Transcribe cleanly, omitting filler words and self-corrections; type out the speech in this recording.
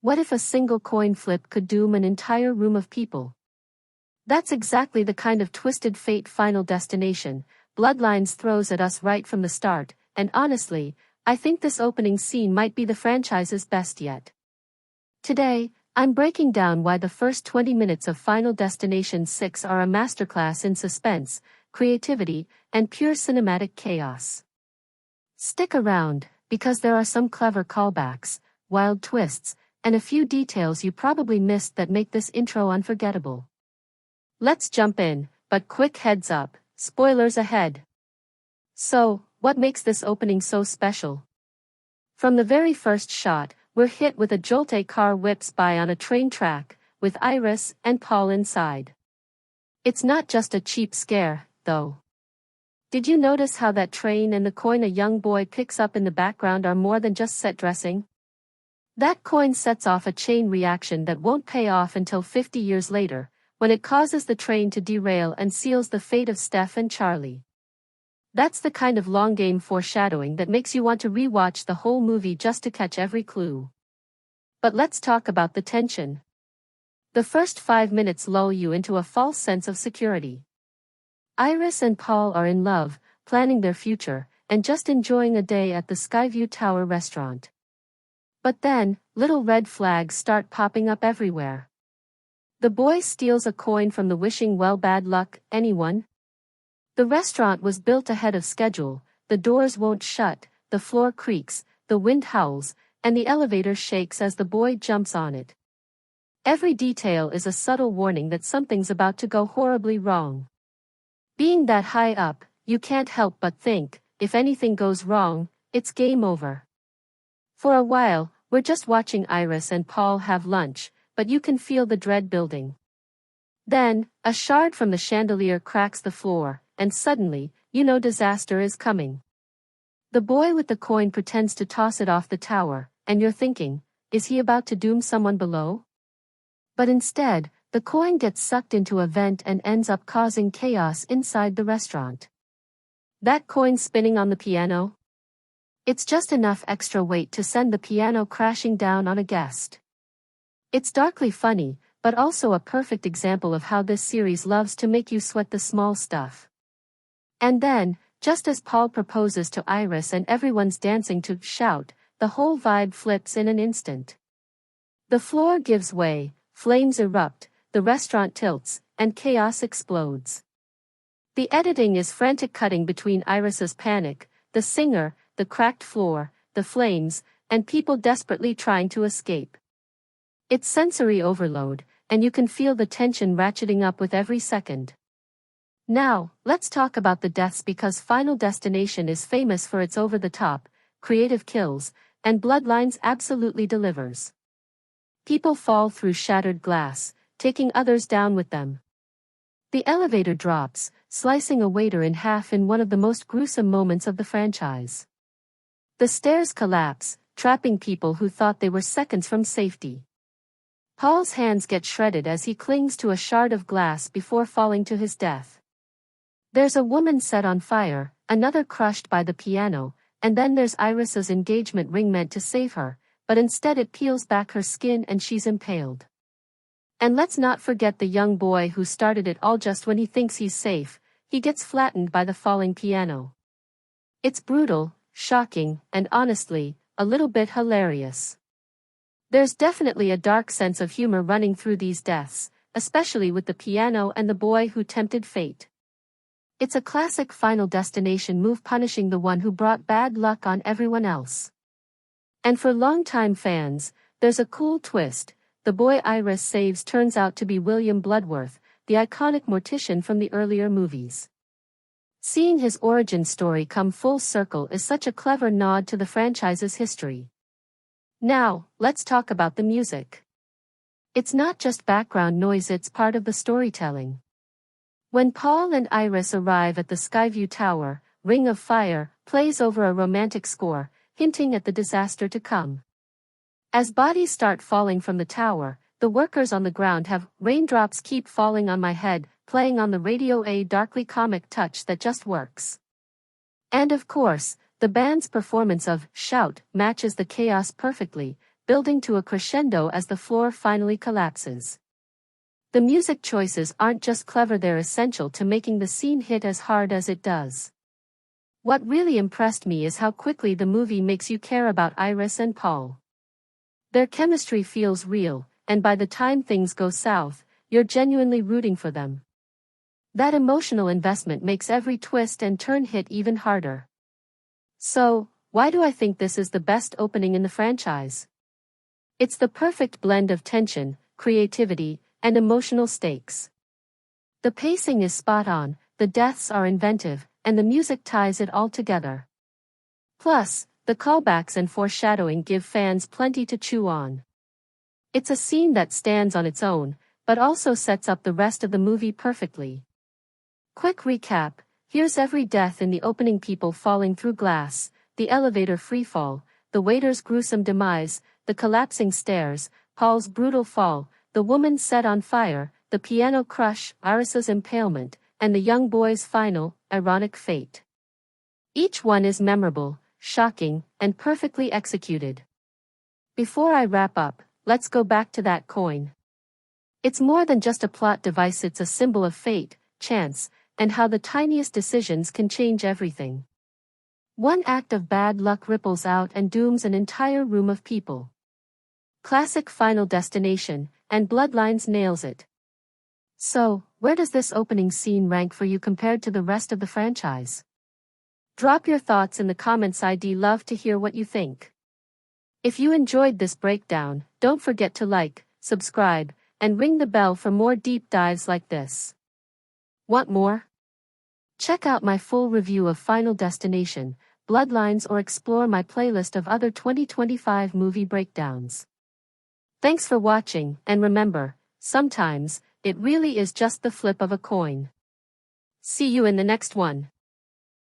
What if a single coin flip could doom an entire room of people? That's exactly the kind of twisted fate Final Destination, Bloodlines throws at us right from the start, and honestly, I think this opening scene might be the franchise's best yet. Today, I'm breaking down why the first 20 minutes of Final Destination 6 are a masterclass in suspense, creativity, and pure cinematic chaos. Stick around, because there are some clever callbacks, wild twists, and a few details you probably missed that make this intro unforgettable. Let's jump in, but quick heads up, spoilers ahead. So, what makes this opening so special? From the very first shot, we're hit with a jolt. A car whips by on a train track, with Iris and Paul inside. It's not just a cheap scare, though. Did you notice how that train and the coin a young boy picks up in the background are more than just set dressing? That coin sets off a chain reaction that won't pay off until 50 years later, when it causes the train to derail and seals the fate of Steph and Charlie. That's the kind of long-game foreshadowing that makes you want to rewatch the whole movie just to catch every clue. But let's talk about the tension. The first 5 minutes lull you into a false sense of security. Iris and Paul are in love, planning their future, and just enjoying a day at the Skyview Tower restaurant. But then, little red flags start popping up everywhere. The boy steals a coin from the wishing well. Bad luck, anyone? The restaurant was built ahead of schedule, the doors won't shut, the floor creaks, the wind howls, and the elevator shakes as the boy jumps on it. Every detail is a subtle warning that something's about to go horribly wrong. Being that high up, you can't help but think, if anything goes wrong, it's game over. For a while, we're just watching Iris and Paul have lunch, but you can feel the dread building. Then, a shard from the chandelier cracks the floor, and suddenly, you know disaster is coming. The boy with the coin pretends to toss it off the tower, and you're thinking, is he about to doom someone below? But instead, the coin gets sucked into a vent and ends up causing chaos inside the restaurant. That coin spinning on the piano? It's just enough extra weight to send the piano crashing down on a guest. It's darkly funny, but also a perfect example of how this series loves to make you sweat the small stuff. And then, just as Paul proposes to Iris and everyone's dancing to Shout, the whole vibe flips in an instant. The floor gives way, flames erupt, the restaurant tilts, and chaos explodes. The editing is frantic, cutting between Iris's panic, the singer, the cracked floor, the flames, and people desperately trying to escape. It's sensory overload, and you can feel the tension ratcheting up with every second. Now, let's talk about the deaths, because Final Destination is famous for its over-the-top, creative kills, and Bloodlines absolutely delivers. People fall through shattered glass, taking others down with them. The elevator drops, slicing a waiter in half in one of the most gruesome moments of the franchise. The stairs collapse, trapping people who thought they were seconds from safety. Paul's hands get shredded as he clings to a shard of glass before falling to his death. There's a woman set on fire, another crushed by the piano, and then there's Iris's engagement ring meant to save her, but instead it peels back her skin and she's impaled. And let's not forget the young boy who started it all. Just when he thinks he's safe, he gets flattened by the falling piano. It's brutal, shocking, and honestly, a little bit hilarious. There's definitely a dark sense of humor running through these deaths, especially with the piano and the boy who tempted fate. It's a classic Final Destination move, punishing the one who brought bad luck on everyone else. And for longtime fans, there's a cool twist. The boy Iris saves turns out to be William Bloodworth, the iconic mortician from the earlier movies. Seeing his origin story come full circle is such a clever nod to the franchise's history. Now, let's talk about the music. It's not just background noise, it's part of the storytelling. When Paul and Iris arrive at the Skyview Tower, Ring of Fire plays over a romantic score, hinting at the disaster to come. As bodies start falling from the tower, the workers on the ground have Raindrops Keep Falling on My Head playing on the radio, a darkly comic touch that just works. And of course, the band's performance of Shout matches the chaos perfectly, building to a crescendo as the floor finally collapses. The music choices aren't just clever, they're essential to making the scene hit as hard as it does. What really impressed me is how quickly the movie makes you care about Iris and Paul. Their chemistry feels real, and by the time things go south, you're genuinely rooting for them. That emotional investment makes every twist and turn hit even harder. So, why do I think this is the best opening in the franchise? It's the perfect blend of tension, creativity, and emotional stakes. The pacing is spot on, the deaths are inventive, and the music ties it all together. Plus, the callbacks and foreshadowing give fans plenty to chew on. It's a scene that stands on its own, but also sets up the rest of the movie perfectly. Quick recap, here's every death in the opening: people falling through glass, the elevator freefall, the waiter's gruesome demise, the collapsing stairs, Paul's brutal fall, the woman set on fire, the piano crush, Iris's impalement, and the young boy's final, ironic fate. Each one is memorable, shocking, and perfectly executed. Before I wrap up, let's go back to that coin. It's more than just a plot device, it's a symbol of fate, chance, and how the tiniest decisions can change everything. One act of bad luck ripples out and dooms an entire room of people. Classic Final Destination, and Bloodlines nails it. So, where does this opening scene rank for you compared to the rest of the franchise? Drop your thoughts in the comments, I'd love to hear what you think. If you enjoyed this breakdown, don't forget to like, subscribe, and ring the bell for more deep dives like this. Want more? Check out my full review of Final Destination, Bloodlines, or explore my playlist of other 2025 movie breakdowns. Thanks for watching, and remember, sometimes, it really is just the flip of a coin. See you in the next one.